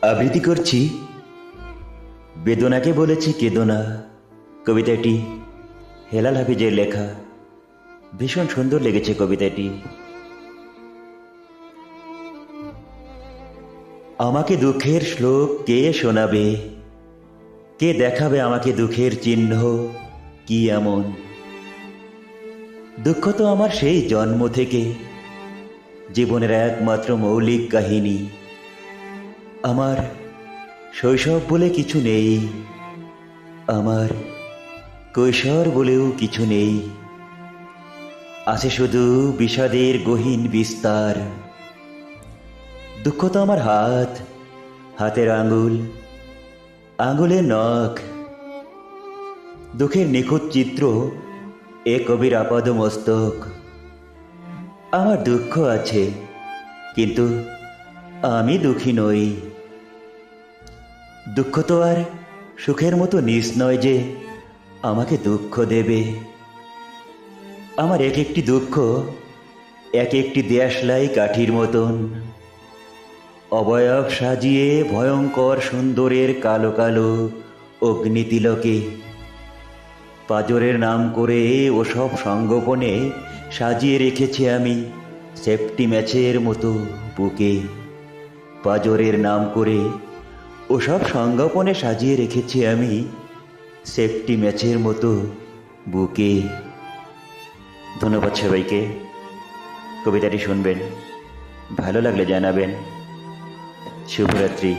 আবৃত্তি করছি বেদনাকে বলেছি কেদনা। কবিতাটি হেলাল হাফিজের লেখা। ভীষণ সুন্দর লেগেছে কবিতাটি। আমাকে দুঃখের শ্লোক কে শোনাবে, কে দেখাবে আমাকে দুঃখের চিহ্ন কি এমন? দুঃখ তো আমার সেই জন্ম থেকে জীবনের একমাত্র মৌলিক কাহিনী। আমার শৈশব বলে কিছু নেই, আমার কৈশোর বলেও কিছু নেই। আছে শুধু বিষাদের গহীন বিস্তার। দুঃখ তো আমার হাত, হাতের আঙ্গুল, আঙ্গুলের নখ। দুঃখের নিখুঁত চিত্র এ কবির আপাদ মস্তক। আমার দুঃখ আছে, কিন্তু আমি দুঃখী নই। দুঃখ তো আর সুখের মতো নিস নয় যে আমাকে দুঃখ দেবে। আমার এক একটি দুঃখ এক একটি দেশলাই কাঠির মতন, অবয়ব সাজিয়ে ভয়ঙ্কর সুন্দরের কালো কালো অগ্নিতিলকে। পাজরের নাম করে ওসব সঙ্গোপনে সাজিয়ে রেখেছি আমি সেফটি ম্যাচের মতো বুকে। পাজরের নাম করে ওসব সংগোপনে সাজিয়ে রেখেছি আমি সেফটি ম্যাচের মতো বুকে। ধন্যবাদ সবাইকে। কবিতাটি শুনবেন, ভালো লাগলে জানাবেন। শুভরাত্রি।